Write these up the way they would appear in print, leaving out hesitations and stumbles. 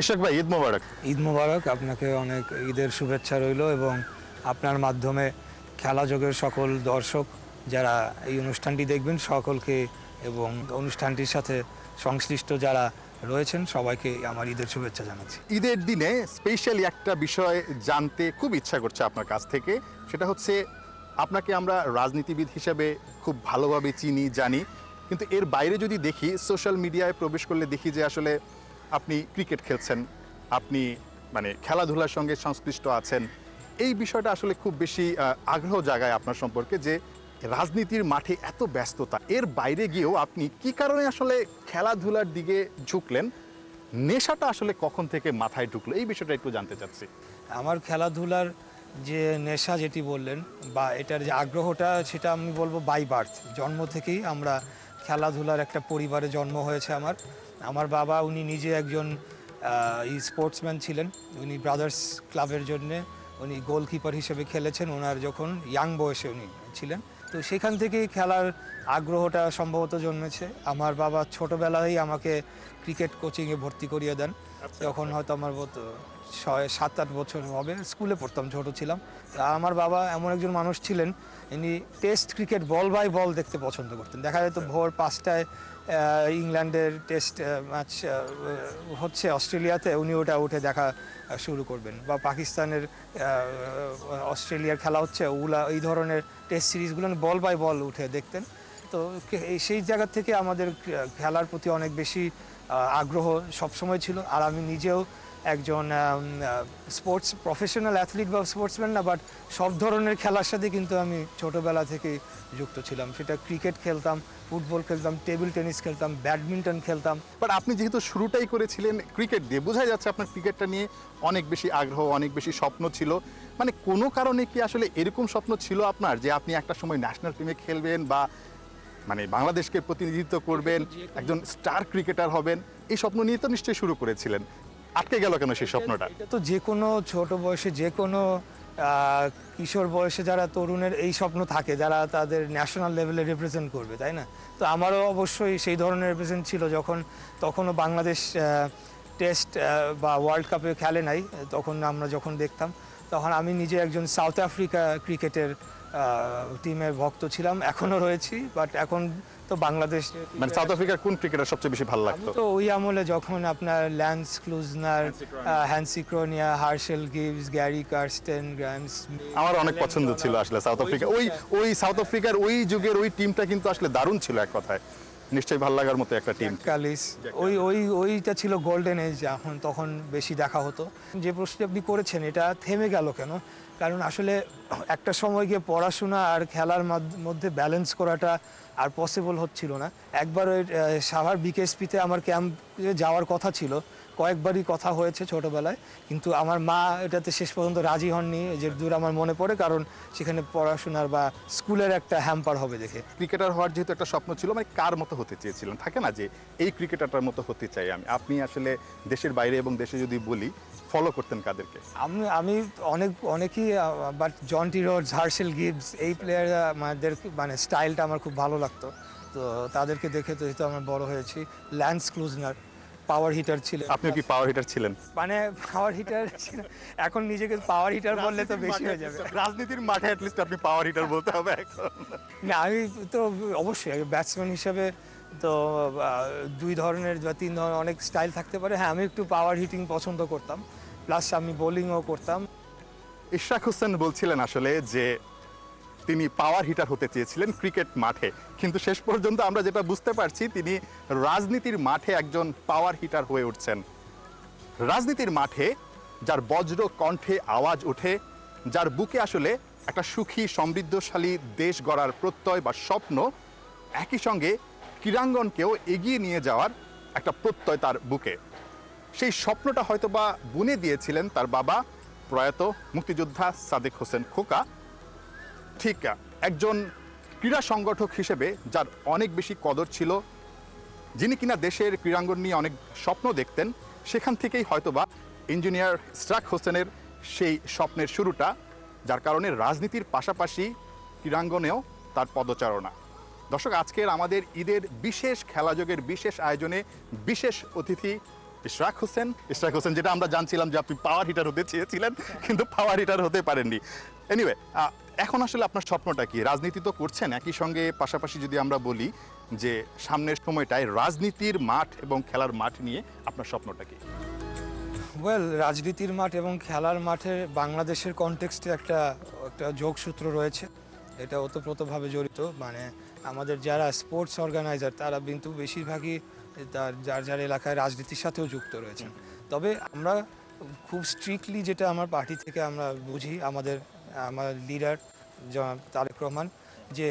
ইশরাক ভাই, ঈদ মোবারক। ঈদ মোবারক, আপনাকে অনেক ঈদের শুভেচ্ছা রইল এবং আপনার মাধ্যমে খেলা জগতের সকল দর্শক যারা এই অনুষ্ঠানটি দেখবেন সকলকে এবং অনুষ্ঠানটির সাথে সংশ্লিষ্ট যারা রয়েছেন সবাইকে আমার ঈদের শুভেচ্ছা জানাচ্ছি। ঈদের দিনে স্পেশালি একটা বিষয় জানতে খুব ইচ্ছা করছে আপনার কাছ থেকে, সেটা হচ্ছে আপনাকে আমরা রাজনীতিবিদ হিসেবে খুব ভালোভাবে চিনি জানি, কিন্তু এর বাইরে যদি দেখি সোশ্যাল মিডিয়ায় প্রবেশ করলে দেখি যে আসলে আপনি ক্রিকেট খেলছেন, আপনি মানে খেলাধুলার সঙ্গে সংশ্লিষ্ট আছেন। এই বিষয়টা আসলে খুব বেশি আগ্রহ জাগায় আপনার সম্পর্কে যে রাজনীতির মাঠে এত ব্যস্ততা, এর বাইরে গিয়েও আপনি কি কারণে আসলে খেলাধুলার দিকে ঝুঁকলেন, নেশাটা আসলে কখন থেকে মাথায় ঢুকলো, এই বিষয়টা একটু জানতে চাচ্ছি। আমার খেলাধুলার যে নেশা যেটি বললেন বা এটার যে আগ্রহটা, সেটা আমি বলবো বাই বার্থ, জন্ম থেকেই আমরা খেলাধুলার একটা পরিবারে জন্ম হয়েছে আমার। আমার বাবা উনি নিজে একজন স্পোর্টসম্যান ছিলেন। উনি ব্রাদার্স ক্লাবের জন্যে উনি গোলকিপার হিসেবে খেলেছেন ওনার যখন ইয়াং বয়সে উনি ছিলেন। তো সেখান থেকেই খেলার আগ্রহটা সম্ভবত জন্মেছে। আমার বাবা ছোটোবেলায় আমাকে ক্রিকেট কোচিংয়ে ভর্তি করিয়ে দেন, যখন হয়তো আমার 7-8 বছর হবে, স্কুলে পড়তাম, ছোট ছিলাম। আমার বাবা এমন একজন মানুষ ছিলেন, ইনি টেস্ট ক্রিকেট বল বাই বল দেখতে পছন্দ করতেন। দেখা যেত ভোর 5টায় ইংল্যান্ডের টেস্ট ম্যাচ হচ্ছে অস্ট্রেলিয়াতে, উনি ওটা উঠে দেখা শুরু করবেন, বা পাকিস্তানের অস্ট্রেলিয়ার খেলা হচ্ছে, ওগুলা এই ধরনের টেস্ট সিরিজগুলো বল বাই বল উঠে দেখতেন। তো সেই জায়গা থেকে আমাদের খেলার প্রতি অনেক বেশি আগ্রহ সবসময় ছিল। আর আমি নিজেও একজন স্পোর্টস প্রফেশনাল অ্যাথলিট বা স্পোর্টসম্যান না, বাট সব ধরনের খেলার সাথে কিন্তু আমি ছোটোবেলা থেকেই যুক্ত ছিলাম। সেটা ক্রিকেট খেলতাম, ফুটবল খেলতাম, টেবিল টেনিস খেলতাম, ব্যাডমিন্টন খেলতাম। বাট আপনি যেহেতু শুরুটাই করেছিলেন ক্রিকেট দিয়ে, বোঝাই যাচ্ছে আপনার ক্রিকেটটা নিয়ে অনেক বেশি আগ্রহ, অনেক বেশি স্বপ্ন ছিল। মানে কোনো কারণে কি আসলে এরকম স্বপ্ন ছিল আপনার যে আপনি একটা সময় ন্যাশনাল টিমে খেলবেন বা মানে বাংলাদেশকে প্রতিনিধিত্ব করবেন, একজন স্টার ক্রিকেটার হবেন, এই স্বপ্ন নিয়ে তো নিশ্চয়ই শুরু করেছিলেন। আটকে গেল কেন সেই স্বপ্নটা? এটা তো যে কোনো ছোট বয়সে, যে কোনো কিশোর বয়সে যারা তরুণের এই স্বপ্ন থাকে, যারা তাদের ন্যাশনাল লেভেলে রিপ্রেজেন্ট করবে, তাই না? তো আমারও অবশ্যই সেই ধরনের রিপ্রেজেন্ট ছিল। তখনও বাংলাদেশ টেস্ট বা ওয়ার্ল্ড কাপে খেলে নাই, তখন আমরা যখন দেখতাম, তখন আমি নিজে একজন সাউথ আফ্রিকা ক্রিকেটের টিমের ভক্ত ছিলাম, এখনও রয়েছি। বাট এখন তো বাংলাদেশ, মানে সাউথ আফ্রিকার কোন ক্রিকেটার সবচেয়ে বেশি ভালো লাগতো? তো ওই আমলে যখন আপনার Lance Klusener, Hansie Cronje, Herschelle Gibbs, Gary Kirsten, Graeme Smith, আমার অনেক পছন্দ ছিল আসলে সাউথ আফ্রিকা। ওই সাউথ আফ্রিকার ওই যুগের ওই টিমটা কিন্তু আসলে দারুণ ছিল, এক কথায় নিশ্চয়ই ভালো লাগার মতো একটা টিম। কালিস, ওইটা ছিল গোল্ডেন এজ, তখন বেশি দেখা হতো। যে প্রশ্নটি আপনি করেছেন, এটা থেমে গেল কেন? কারণ আসলে একটা সময় গিয়ে পড়াশোনা আর খেলার মধ্যে ব্যালেন্স করাটা আর পসিবল হচ্ছিল না। একবার ওই সাভার বিকেএসপিতে আমার ক্যাম্পে যাওয়ার কথা ছিল, কয়েকবারই কথা হয়েছে ছোটোবেলায়, কিন্তু আমার মা এটাতে শেষ পর্যন্ত রাজি হননি, যে দূর আমার মনে পড়ে, কারণ সেখানে পড়াশোনার বা স্কুলের একটা হ্যাম্পার হবে দেখে। ক্রিকেটার হওয়ার যেহেতু একটা স্বপ্ন ছিল, মানে কার মতো হতে চেয়েছিলেন? থাকে না যে এই ক্রিকেটারটার মতো হতে চাই আমি। আপনি আসলে দেশের বাইরে এবং দেশে যদি বলি, ফলো করতেন কাদেরকে? আমি অনেকেই, but Jonty Rhodes, Herschelle Gibbs, এই প্লেয়ার আমাদের মানে স্টাইলটা আমার খুব ভালো লাগতো। তো তাদেরকে দেখে তো আমরা বড় হয়েছি। ল্যান্স ক্লুজনার পাওয়ার হিটার ছিলেন। আপনিও কি পাওয়ার হিটার ছিলেন? মানে পাওয়ার হিটার ছিল, এখন নিজেকে পাওয়ার হিটার বললে তো বেশি হয়ে যাবে। রাজনীতির মাঠে অ্যাটলিস্ট আপনি পাওয়ার হিটার বলতে হবে এখন। না, আমি তো অবশ্যই ব্যাটসম্যান হিসেবে তো 2 ধরনের বা 3 ধরনের অনেক স্টাইল থাকতে পারে। হ্যাঁ, আমি একটু পাওয়ার হিটিং পছন্দ করতাম, প্লাস আমি বোলিংও করতাম। ইশরাক হোসেন বলছিলেন আসলে যে তিনি পাওয়ার হিটার হতে চেয়েছিলেন ক্রিকেট মাঠে, কিন্তু শেষ পর্যন্ত আমরা যেটা বুঝতে পারছি তিনি রাজনীতির মাঠে একজন পাওয়ার হিটার হয়ে উঠছেন। রাজনীতির মাঠে যার বজ্র কণ্ঠে আওয়াজ ওঠে, যার বুকে আসলে একটা সুখী সমৃদ্ধশালী দেশ গড়ার প্রত্যয় বা স্বপ্ন, একই সঙ্গে ক্রীড়াঙ্গনকেও এগিয়ে নিয়ে যাওয়ার একটা প্রত্যয় তার বুকে। সেই স্বপ্নটা হয়তোবা বুনে দিয়েছিলেন তার বাবা প্রয়াত মুক্তিযোদ্ধা সাদেক হোসেন খোকা। ঠিক একজন ক্রীড়া সংগঠক হিসেবে যার অনেক বেশি কদর ছিল, যিনি কিনা দেশের ক্রীড়াঙ্গন নিয়ে অনেক স্বপ্ন দেখতেন, সেখান থেকেই হয়তোবা ইঞ্জিনিয়ার ইশরাক হোসেনের সেই স্বপ্নের শুরুটা, যার কারণে রাজনীতির পাশাপাশি ক্রীড়াঙ্গনেও তার পদচারণা। দর্শক, আজকের আমাদের ঈদের বিশেষ খেলাযোগের বিশেষ আয়োজনে বিশেষ অতিথি ইশরাক হোসেন, যেটা আমরা জানছিলাম যে আপনি পাওয়ার হিটার হতে চেয়েছিলেন কিন্তু পাওয়ার হিটার হতে পারেননি। এনিওয়ে, এখন আসলে আপনার স্বপ্নটা কি? রাজনীতি তো করছেন, একই সঙ্গে পাশাপাশি যদি আমরা বলি যে সামনের সময়টায় রাজনীতির মাঠ এবং খেলার মাঠ নিয়ে আপনার স্বপ্নটা কি? ওয়েল, রাজনীতির মাঠ এবং খেলার মাঠে বাংলাদেশের কনটেক্সটে একটা একটা যোগসূত্র রয়েছে, এটা ওতপ্রোতভাবে জড়িত। মানে আমাদের যারা স্পোর্টস অর্গানাইজার তারা কিন্তু বেশিরভাগই যার যার এলাকায় রাজনীতির সাথেও যুক্ত রয়েছেন। তবে আমরা খুব স্ট্রিক্টলি, যেটা আমার পার্টি থেকে আমরা বুঝি, আমার লিডার তারেক রহমান, যে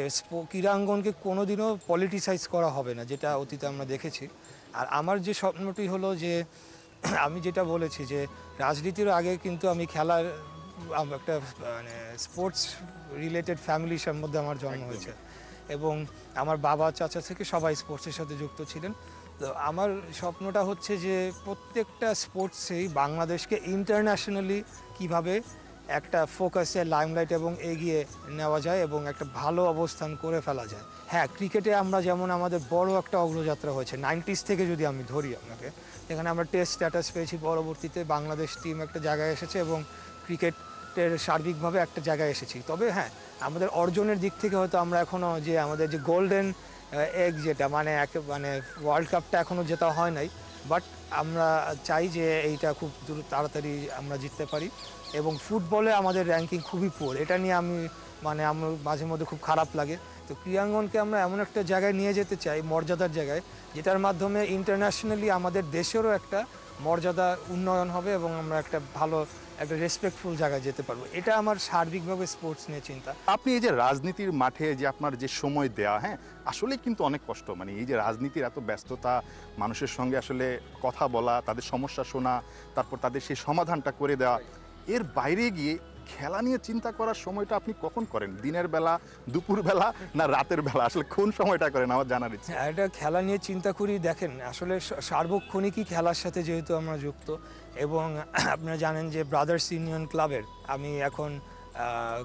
ক্রীড়াঙ্গনকে কোনোদিনও পলিটিসাইজ করা হবে না, যেটা অতীতে আমরা দেখেছি। আর আমার যে স্বপ্নটি হলো যে আমি যেটা বলেছি যে রাজনীতির আগে কিন্তু আমি খেলার একটা মানে স্পোর্টস রিলেটেড ফ্যামিলির মধ্যে আমার জন্ম হয়েছে, এবং আমার বাবা চাচা থেকে সবাই স্পোর্টসের সাথে যুক্ত ছিলেন। তো আমার স্বপ্নটা হচ্ছে যে প্রত্যেকটা স্পোর্টসেই বাংলাদেশকে ইন্টারন্যাশনালি কিভাবে একটা ফোকাসে লাইমলাইট এবং এগিয়ে নেওয়া যায় এবং একটা ভালো অবস্থান করে ফেলা যায়। হ্যাঁ, ক্রিকেটে আমরা যেমন আমাদের বড় একটা অগ্রযাত্রা হয়েছে 90s থেকে, যদি আমি ধরি আপনাকে, এখানে আমরা টেস্ট স্ট্যাটাস পেয়েছি, পরবর্তীতে বাংলাদেশ টিম একটা জায়গায় এসেছে এবং ক্রিকেটের সার্বিকভাবে একটা জায়গায় এসেছি। তবে হ্যাঁ, আমাদের অর্জনের দিক থেকে হয়তো আমরা এখনও যে আমাদের যে গোল্ডেন এগ, যেটা মানে মানে ওয়ার্ল্ড কাপটা এখনও জেতা হয় নাই, বাট আমরা চাই যে এইটা খুব তাড়াতাড়ি আমরা জিততে পারি। এবং ফুটবলে আমাদের র্যাঙ্কিং খুবই পুয়ার, এটা নিয়ে আমার মাঝে মধ্যে খুব খারাপ লাগে। তো ক্রীড়াঙ্গনকে আমরা এমন একটা জায়গায় নিয়ে যেতে চাই, মর্যাদার জায়গায়, যেটার মাধ্যমে ইন্টারন্যাশনালি আমাদের দেশেরও একটা মর্যাদা উন্নয়ন হবে এবং আমরা একটা ভালো একটা রেসপেক্টফুল জায়গায় যেতে পারবো। এটা আমার সার্বিকভাবে স্পোর্টস নিয়ে চিন্তা। আপনি এই যে রাজনীতির মাঠে যে আপনার যে সময় দেয়া, হ্যাঁ, আসলে কিন্তু অনেক কষ্ট। মানে এই যে রাজনীতির এত ব্যস্ততা, মানুষের সঙ্গে আসলে কথা বলা, তাদের সমস্যা শোনা, তারপর তাদের সেই সমাধানটা করে দেওয়া, এর বাইরে গিয়ে খেলা নিয়ে চিন্তা করার সময়টা আপনি কখন করেন? দিনের বেলা, দুপুর বেলা, না রাতের বেলা? আসলে কোন সময়টা করেন আমার জানার ইচ্ছে। এটা খেলা নিয়ে চিন্তা করি, দেখেন আসলে সার্বক্ষণিকই খেলার সাথে যেহেতু আমরা যুক্ত, এবং আপনারা জানেন যে ব্রাদার্স ইউনিয়ন ক্লাবের আমি এখন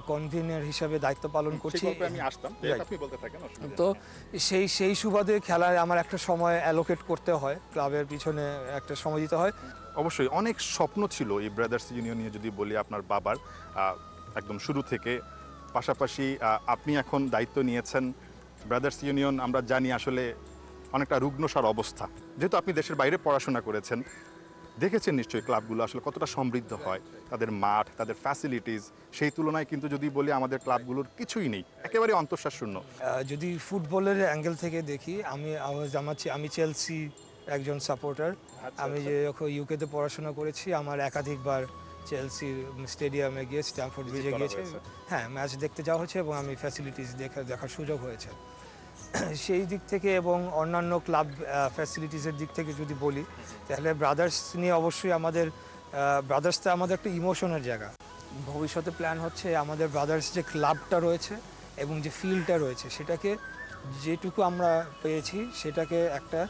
কনভিনার হিসাবে দায়িত্ব পালন করছি। আমি আসতাম, আপনি বলতে থাকেন। তো সেই সুবাদে খেলায় আমার একটা সময় অ্যালোকেট করতে হয়, ক্লাবের পিছনে একটা সময় দিতে হয়। অবশ্যই অনেক স্বপ্ন ছিল এই ব্রাদার্স ইউনিয়ন নিয়ে, যদি বলি আপনার বাবার একদম শুরু থেকে। পাশাপাশি আপনি এখন দায়িত্ব নিয়েছেন ব্রাদার্স ইউনিয়ন, আমরা জানি আসলে অনেকটা রুগ্নসার অবস্থা। যেহেতু আপনি দেশের বাইরে পড়াশোনা করেছেন, দেখেছেন নিশ্চয়ই ক্লাবগুলো আসলে কতটা সমৃদ্ধ হয়, তাদের মাঠ, তাদের ফ্যাসিলিটিস। সেই তুলনায় কিন্তু যদি বলি আমাদের ক্লাবগুলোর কিছুই নেই, একেবারে অন্তঃসার শূন্য। যদি ফুটবলের অ্যাঙ্গেল থেকে দেখি, আমি চেলসি একজন সাপোর্টার। আমি যে ইউকেতে পড়াশোনা করেছি, আমার একাধিকবার চেলসির স্টেডিয়ামে গিয়ে, স্ট্যামফোর্ড ব্রিজে গিয়েছে, হ্যাঁ, ম্যাচ দেখতে যাওয়া হয়েছে এবং আমি ফ্যাসিলিটিস দেখার সুযোগ হয়েছে। সেই দিক থেকে এবং অন্যান্য ক্লাব ফ্যাসিলিটিসের দিক থেকে যদি বলি, তাহলে ব্রাদার্স নিয়ে অবশ্যই ব্রাদার্সটা আমাদের একটা ইমোশনের জায়গা। ভবিষ্যতে প্ল্যান হচ্ছে আমাদের ব্রাদার্স যে ক্লাবটা রয়েছে এবং যে ফিল্ডটা রয়েছে, সেটাকে যেটুকু আমরা পেয়েছি সেটাকে একটা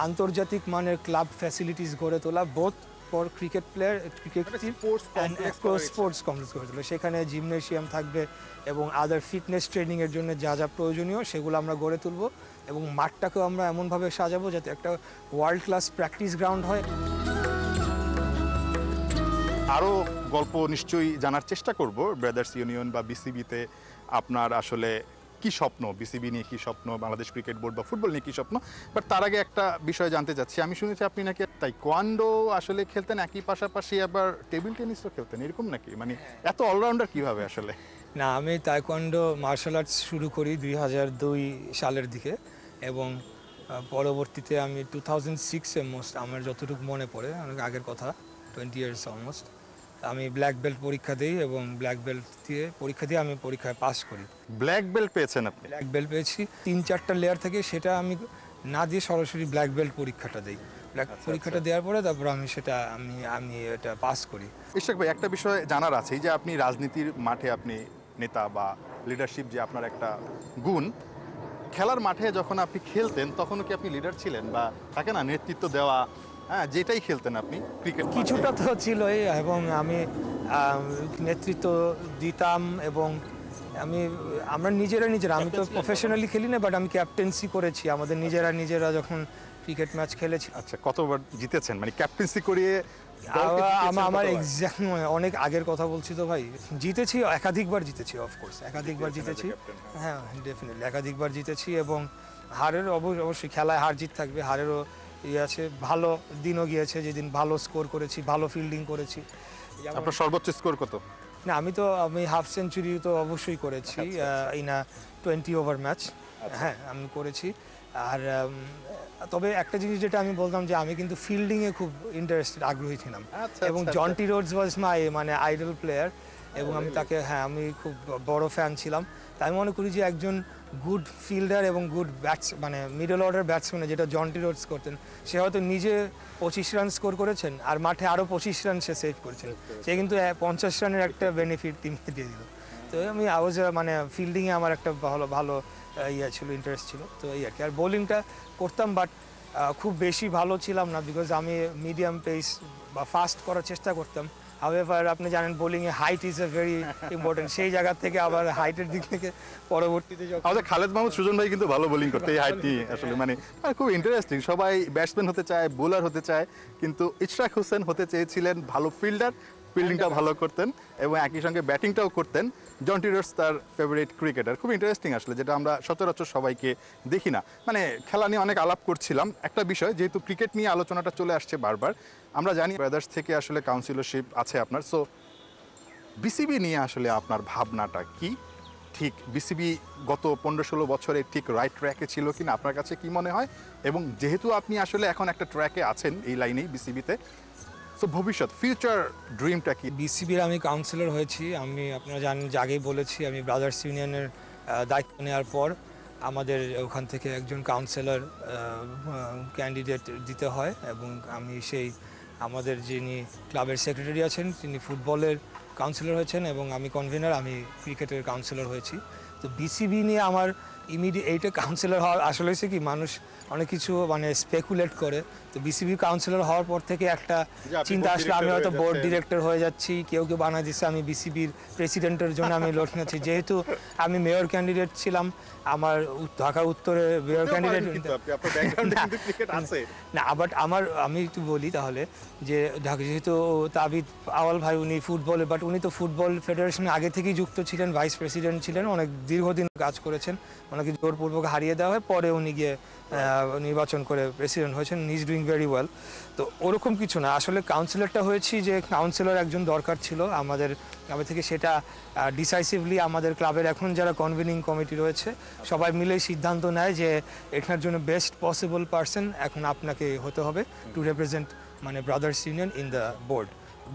আন্তর্জাতিক মানের ক্লাব ফ্যাসিলিটিস গড়ে তোলা, both for cricket player, cricket team, sports complex গড়ে তোলা। সেখানে জিমনেশিয়াম থাকবে এবং আদার ফিটনেস ট্রেনিংয়ের জন্য যা যা প্রয়োজনীয় সেগুলো আমরা গড়ে তুলব, এবং মাঠটাকেও আমরা এমনভাবে সাজাবো যাতে একটা ওয়ার্ল্ড ক্লাস প্র্যাকটিস গ্রাউন্ড হয়। আরও গল্প নিশ্চয়ই জানার চেষ্টা করব ব্রাদার্স ইউনিয়ন বা বিসিবিতে আপনার আসলে কি স্বপ্ন, বিসিবি নিয়ে কি স্বপ্ন, বাংলাদেশ ক্রিকেট বোর্ড বা ফুটবল নিয়ে কি স্বপ্ন। বাট তার আগে একটা বিষয় জানতে চাচ্ছি, আমি শুনেছি আপনি নাকি তাইকোয়ান্ডো আসলে খেলতেন, একই পাশাপাশি আবার টেবিল টেনিসও খেলতেন, এরকম নাকি? মানে এত অলরাউন্ডার কিভাবে আসলে? না, আমি তাইকোয়ান্ডো মার্শাল আর্টস শুরু করি 2002 সালের দিকে, এবং পরবর্তীতে আমি 2006-এ আমার যতটুকু মনে পড়ে, অনেক আগের কথা, 20 ইয়ার্স অলমোস্ট, আমি ব্ল্যাক বেল্ট পরীক্ষা দিই এবং ব্ল্যাক বেল্ট দিয়ে আমি পরীক্ষায় পাস করি। ব্ল্যাক বেল্ট পেয়েছেন আপনি? ব্ল্যাক বেল্ট পেয়েছি 3-4টা লেয়ার থেকে, সেটা আমি না দিয়ে সরাসরি ব্ল্যাক বেল্ট পরীক্ষাটা দিই। পরীক্ষাটা দেওয়ার পরে তারপর আমি এটা পাস করি। ইশরাক ভাই, একটা বিষয় জানার আছে, এই যে আপনি রাজনীতির মাঠে আপনি নেতা বা লিডারশিপ যে আপনার একটা গুণ, খেলার মাঠে যখন আপনি খেলতেন তখনও কি আপনি লিডার ছিলেন, বা থাকে না নেতৃত্ব দেওয়া, হ্যাঁ, যেটাই খেলতেন আপনি ক্রিকেট? কিছুটা তো ছিলই, এবং আমি নেতৃত্ব দিতাম, এবং আমরা নিজেরা আমি তো প্রফেশনালি খেলি না, বাট আমি ক্যাপ্টেন্সি করেছি। আমাদের নিজেরা যখন ক্রিকেট ম্যাচ খেলেছি। আচ্ছা, কতবার জিতেছেন মানে ক্যাপ্টেন্সি করিয়ে দলকে জিতিয়েছেন আমার কতবার? এক্সাক্ট অনেক আগের কথা বলছি তো ভাই, জিতেছি, একাধিকবার জিতেছি, অফকোর্স একাধিকবার জিতেছি। হ্যাঁ, ডেফিনেটলি একাধিকবার জিতেছি, এবং হারের অবশ্যই খেলায় হার জিত থাকবে, হারেরও ইয়ে আছে। ভালো দিনও গিয়েছে যেদিন ভালো স্কোর করেছি, ভালো ফিল্ডিং করেছি। আপনার সর্বোচ্চ স্কোর কত? না, আমি হাফ সেঞ্চুরি তো অবশ্যই করেছি ইন আ 20 ওভার ম্যাচ। হ্যাঁ, আমি করেছি। আর তবে একটা জিনিস যেটা আমি বলতাম যে আমি কিন্তু ফিল্ডিংয়ে খুব ইন্টারেস্টেড, আগ্রহী ছিলাম, আচ্ছা, এবং আচ্ছা, জন্টি রোডস ওয়াজ মাই মানে আইডল প্লেয়ার, এবং আমি তাকে, হ্যাঁ, আমি খুব বড় ফ্যান ছিলাম। তাই আমি মনে করি যে একজন গুড ফিল্ডার এবং গুড মানে মিডল অর্ডার ব্যাটসম্যান, যেটা জন্টি রোডস করতেন, সে হয়তো নিজে 25 রান স্কোর করেছেন আর মাঠে আরও 25 রান সে সেভ করেছেন, সে কিন্তু 50 রানের একটা বেনিফিট টিমকে দিয়ে দিল। তো আমি মানে ফিল্ডিংয়ে আমার একটা ভালো ভালো ইয়ে ছিল, ইন্টারেস্ট ছিল, তো এই আর কি। আর বোলিংটা করতাম, বাট খুব বেশি ভালো ছিলাম না, বিকজ আমি মিডিয়াম পেস বা ফাস্ট করার চেষ্টা করতাম। হাউএভার আপনি জানেন বোলিংয়ে height is a very important, সেই জায়গা থেকে আবার হাইটের দিক থেকে পরবর্তীতে যখন আমাদের খালেদ মাহমুদ সুজন ভাই কিন্তু ভালো বোলিং করতে, এই হাইট নিয়ে আসলে মানে খুব ইন্টারেস্টিং। সবাই ব্যাটসম্যান হতে চায়, বোলার হতে চায়, কিন্তু ইশরাক হোসেন হতে চেয়েছিলেন ভালো ফিল্ডার, ফিল্ডিংটা ভালো করতেন এবং একই সঙ্গে ব্যাটিংটাও করতেন। জন্টি রোডস তার ফেভারিট ক্রিকেটার। খুব ইন্টারেস্টিং আসলে, যেটা আমরা সচরাচর সবাইকে দেখি না। মানে খেলা নিয়ে অনেক আলাপ করছিলাম, একটা বিষয় যেহেতু ক্রিকেট নিয়ে আলোচনাটা চলে আসছে বারবার, আমরা জানি ব্রাদার্স থেকে আসলে কাউন্সিলরশিপ আছে আপনার, সো বিসিবি নিয়ে আসলে আপনার ভাবনাটা কি? ঠিক বিসিবি গত 15-16 বছরে ঠিক রাইট ট্র্যাকে ছিল কিনা আপনার কাছে কি মনে হয়? এবং যেহেতু আপনি আসলে এখন একটা ট্র্যাকে আছেন এই লাইনেই বিসিবিতে, সো ভবিষ্যৎ ফিউচার ড্রিমটা কি? বিসিবির আমি কাউন্সিলর হয়েছি। আপনারা জানেন যে আগেই বলেছি, আমি ব্রাদার্স ইউনিয়নের দায়িত্ব নেওয়ার পর আমাদের ওখান থেকে একজন কাউন্সিলর ক্যান্ডিডেট দিতে হয়, এবং আমি আমাদের যিনি ক্লাবের সেক্রেটারি আছেন তিনি ফুটবলের কাউন্সিলর হয়েছেন, এবং আমি কনভেনার, আমি ক্রিকেটের কাউন্সিলর হয়েছি। তো বিসিবি নিয়ে আমার এইটা কাউন্সিলর হওয়ার আসলে হচ্ছে কি, মানুষ অনেক কিছু মানে স্পেকুলেট করে। তো বিসিবি কাউন্সিলর হওয়ার পর থেকে একটা চিন্তা আসলে আমি হয়তো বোর্ড ডিরেক্টর হয়ে যাচ্ছি, কেউ কেউ বানাই দিচ্ছে আমি বিসিবির প্রেসিডেন্টের জন্য আমি লড়ে নিচ্ছি। যেহেতু আমি মেয়র ক্যান্ডিডেট ছিলাম, আমার ঢাকা উত্তরে মেয়র ক্যান্ডিডেট না, বাট আমি একটু বলি তাহলে, যে ঢাকা যেহেতু তাবিদ আওয়াল ভাই উনি ফুটবলে, বাট উনি তো ফুটবল ফেডারেশনে আগে থেকেই যুক্ত ছিলেন, ভাইস প্রেসিডেন্ট ছিলেন, অনেক দীর্ঘদিন কাজ করেছেন, ওনাকে জোরপূর্বক হারিয়ে দেওয়া হয়, পরে উনি গিয়ে নির্বাচন করে প্রেসিডেন্ট হয়েছেন, ইজ ডুইং ভেরি ওয়েল। তো ওরকম কিছু না, আসলে কাউন্সিলরটা হয়েছি যে কাউন্সিলর একজন দরকার ছিল আমাদের ক্লাবে থেকে, সেটা ডিসাইসিভলি আমাদের ক্লাবের এখন যারা কনভেনিং কমিটি রয়েছে সবাই মিলে সিদ্ধান্ত নেয় যে এটার জন্য বেস্ট পসিবল পারসন এখন আপনাকে হতে হবে টু রিপ্রেজেন্ট মানে brothers union in the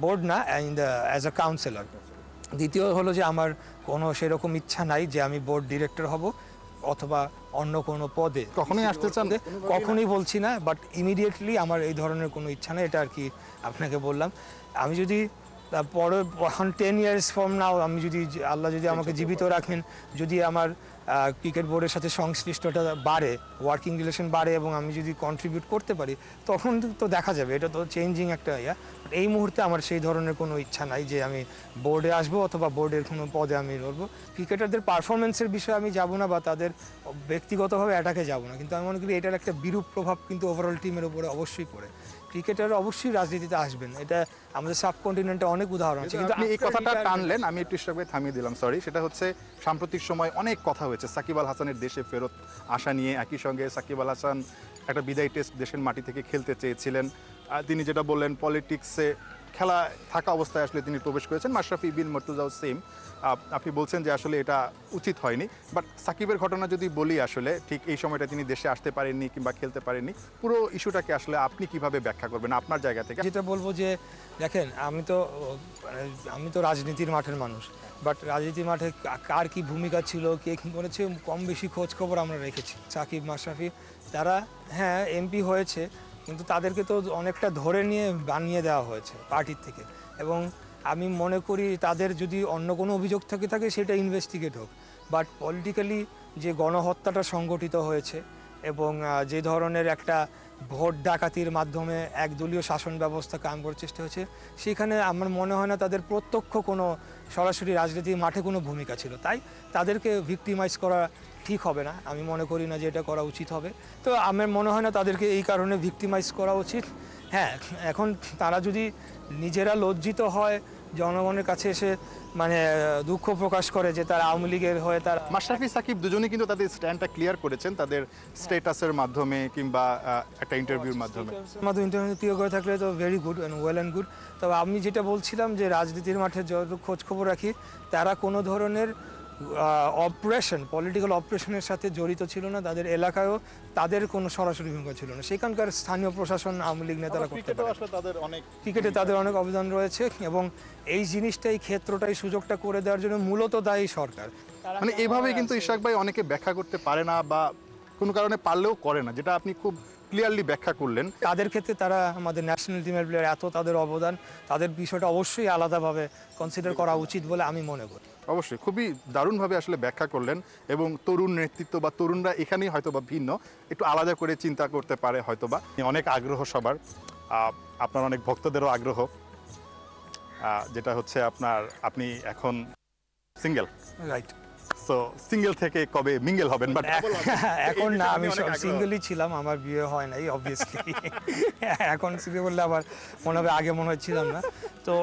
board না, in the as a councillor. দ্বিতীয় হলো যে আমার কোনো সেরকম ইচ্ছা নাই যে আমি বোর্ড ডিরেক্টর হব অথবা অন্য কোনো পদে কখনোই আসতে চান? কখনোই বলছি না, বাট ইমিডিয়েটলি আমার এই ধরনের কোনো ইচ্ছা নেই, এটা আর কি আপনাকে বললাম। আমি যদি পরে 10 ইয়ার্স ফ্রম নাও আমি যদি আল্লাহ যদি আমাকে জীবিত রাখেন, যদি আমার ক্রিকেট বোর্ডের সাথে সংশ্লিষ্টতা বাড়ে, ওয়ার্কিং রিলেশন বাড়ে, এবং আমি যদি কন্ট্রিবিউট করতে পারি, তখন তো দেখা যাবে, এটা তো চেঞ্জিং একটা ইয়া। এই মুহূর্তে আমার সেই ধরনের কোনো ইচ্ছা নাই যে আমি বোর্ডে আসবো অথবা বোর্ডের কোনো পদে আমি লড়বো। ক্রিকেটারদের পারফরমেন্সের বিষয়ে আমি যাব না, বা তাদের ব্যক্তিগতভাবে অ্যাটাকে যাব না, কিন্তু আমি মনে করি এটার একটা বিরূপ প্রভাব কিন্তু ওভারঅল টিমের উপরে অবশ্যই পড়ে। ক্রিকেটার অবশ্যই রাজনীতিতে আসবেন, এটা আমাদের সাবকন্টিনেন্টে অনেক উদাহরণ আছে। কিন্তু আপনি এই কথাটা টানলেন, আমি একটু হিসাবে থামিয়ে দিলাম, সরি। সেটা হচ্ছে সাম্প্রতিক সময় অনেক কথা হয়েছে সাকিব আল হাসানের দেশে ফেরত আসা নিয়ে। একই সঙ্গে সাকিব আল হাসান একটা বিদায়ী টেস্ট দেশের মাটি থেকে খেলতে চেয়েছিলেন। তিনি যেটা বললেন, পলিটিক্সে খেলা থাকা অবস্থায় আসলে তিনি প্রবেশ করেছেন। মাশরাফি বিন মর্তুজাও সেম, আপনি বলছেন যে আসলে এটা উচিত হয়নি। বাট সাকিবের ঘটনা যদি বলি, আসলে ঠিক এই সময়টা তিনি দেশে আসতে পারেননি কিংবা খেলতে পারেননি, পুরো ইস্যুটাকে আসলে আপনি কিভাবে ব্যাখ্যা করবেন আপনার জায়গা থেকে? যেটা বলবো যে দেখেন, আমি তো রাজনীতির মাঠের মানুষ, বাট রাজনীতির মাঠে কার কি ভূমিকা ছিল, কে কী করেছে, কম বেশি খোঁজ খবর আমরা রেখেছি। সাকিব, মাশরাফি, তারা হ্যাঁ এমপি হয়েছে, কিন্তু তাদেরকে তো অনেকটা ধরে নিয়ে বানিয়ে দেওয়া হয়েছে পার্টির থেকে, এবং আমি মনে করি তাদের যদি অন্য কোনো অভিযোগ থাকে সেটা ইনভেস্টিগেট হোক। বাট পলিটিক্যালি যে গণহত্যাটা সংগঠিত হয়েছে এবং যে ধরনের একটা ভোট ডাকাতির মাধ্যমে একদলীয় শাসন ব্যবস্থা কায়েম করার চেষ্টা হয়েছে, সেখানে আমার মনে হয় না তাদের প্রত্যক্ষ কোনো সরাসরি রাজনীতির মাঠে কোনো ভূমিকা ছিল। তাই তাদেরকে ভিক্টিমাইজ করা ঠিক হবে না, আমি মনে করি না যে এটা করা উচিত হবে। তো আমার মনে হয় না তাদেরকে এই কারণে ভিক্টিমাইজ করা উচিত। হ্যাঁ, এখন তারা যদি নিজেরা লজ্জিত হয় জনগণের কাছে এসে মানে দুঃখ প্রকাশ করে যে তারা আওয়ামী লীগের হয়ে তারা মাশরাফি সাকিব দুজনেই কিন্তু তাদের স্ট্যান্ডটা ক্লিয়ার করেছেন তাদের স্ট্যাটাসের মাধ্যমে কিংবা একটা ইন্টারভিউর মাধ্যমে। আমাদের ইন্টারভিউ ক্লিয়ার করে থাকলে তো very good and well and good. তবে আমি যেটা বলছিলাম যে রাজনীতির মাঠে যত খোঁজ খবর রাখি তারা কোনো ধরনের অপারেশন পলিটিক্যাল অপারেশনের সাথে জড়িত ছিল না, তাদের এলাকায়ও তাদের কোনো সরাসরি ভূমিকা ছিল না। সেখানকার স্থানীয় প্রশাসন আওয়ামী লীগ নেতারা করতে পারে। ক্রিকেটে তাদের অনেক অবদান রয়েছে এবং এই জিনিসটা এই ক্ষেত্রটাই সুযোগটা করে দেওয়ার জন্য মূলত দায়ী সরকার। মানে এভাবে কিন্তু ইশাক ভাই অনেকে ব্যাখ্যা করতে পারে না বা কোনো কারণে পারলেও করে না, যেটা আপনি খুব ক্লিয়ারলি ব্যাখ্যা করলেন। তাদের ক্ষেত্রে তারা আমাদের ন্যাশনাল টিমের প্লেয়ার, এত তাদের অবদান, তাদের বিষয়টা অবশ্যই আলাদাভাবে কনসিডার করা উচিত বলে আমি মনে করি। অবশ্যই খুবই দারুণভাবে আসলে ব্যাখ্যা করলেন এবং তরুণ নেতৃত্ব বা তরুণরা এখানেই হয়তো বা ভিন্ন, একটু আলাদা করে চিন্তা করতে পারে হয়তোবা। অনেক আগ্রহ সবার, আপনার অনেক ভক্তদেরও আগ্রহ, যেটা হচ্ছে আপনি এখন সিঙ্গেল, রাইট। সো সিঙ্গেল থেকে কবে মিঙ্গেল হবেন? বাট এখন না, আমি সিঙ্গেলই ছিলাম, আমার বিয়ে হয় নাই অবভিয়াসলি। এখন সিঙ্গেল বললে আবার মনে হবে আগে মনে হচ্ছিলাম না। তো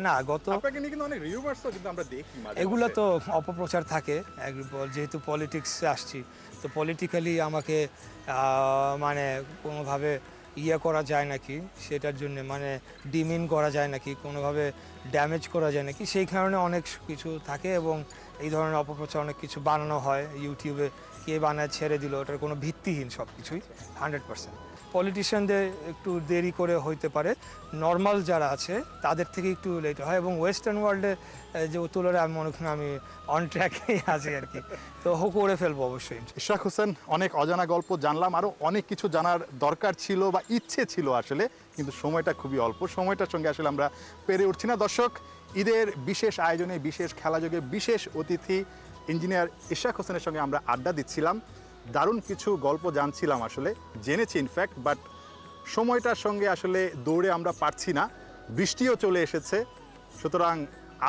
না, আপনাকে নিয়ে কিন্তু অনেক রিউমার্সও কিন্তু আমরা দেখি মাঝে এগুলো মধ্যে। তো অপপ্রচার থাকে। যেহেতু পলিটিক্সে আসছি, তো পলিটিক্যালি আমাকে মানে কোনোভাবে ইয়ে করা যায় নাকি, সেটার জন্য মানে ডিমিন করা যায় নাকি, কোনোভাবে ড্যামেজ করা যায় নাকি, সেই কারণে অনেক কিছু থাকে এবং এই ধরনের অপপ্রচার অনেক কিছু বানানো হয় ইউটিউবে। কে বানায় ছেড়ে দিল, ওটার কোনো ভিত্তিহীন সব কিছুই 100%। পলিটিশিয়ানদের একটু দেরি করে হইতে পারে, নর্মাল যারা আছে তাদের থেকে একটু লেট হয় এবং ওয়েস্টার্ন ওয়ার্ল্ডে যে তুলনায় আমি মনে করি আমি অন ট্র্যাকেই আছি আর কি। তো করে ফেলবো অবশ্যই। ইশরাক হোসেন, অনেক অজানা গল্প জানলাম, আরও অনেক কিছু জানার দরকার ছিল বা ইচ্ছে ছিল আসলে, কিন্তু সময়টা খুবই অল্প, সময়টার সঙ্গে আসলে আমরা পেরে উঠছি না। দর্শক, ঈদের বিশেষ আয়োজনে, বিশেষ খেলাযোগে, বিশেষ অতিথি ইঞ্জিনিয়ার ইশরাক হোসেনের সঙ্গে আমরা আড্ডা দিচ্ছিলাম, দারুণ কিছু গল্প জানছিলাম, আসলে জেনেছি ইনফ্যাক্ট, বাট সময়টার সঙ্গে আসলে দৌড়ে আমরা পারছি না, বৃষ্টিও চলে এসেছে, সুতরাং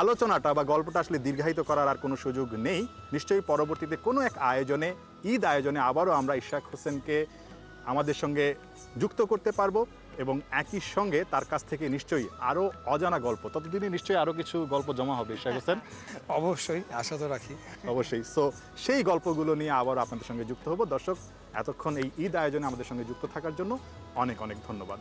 আলোচনাটা বা গল্পটা আসলে দীর্ঘায়িত করার আর কোনো সুযোগ নেই। নিশ্চয়ই পরবর্তীতে কোনো এক আয়োজনে, ঈদ আয়োজনে আবারও আমরা ইশরাক হোসেনকে আমাদের সঙ্গে যুক্ত করতে পারবো এবং একই সঙ্গে তার কাছ থেকে নিশ্চয়ই আরও অজানা গল্প, ততদিনে নিশ্চয়ই আরও কিছু গল্প জমা হবে ইশরাক হোসেন। অবশ্যই, আশা তো রাখি। অবশ্যই। সো সেই গল্পগুলো নিয়ে আবার আপনাদের সঙ্গে যুক্ত হব। দর্শক, এতক্ষণ এই ঈদ আয়োজনে আমাদের সঙ্গে যুক্ত থাকার জন্য অনেক অনেক ধন্যবাদ।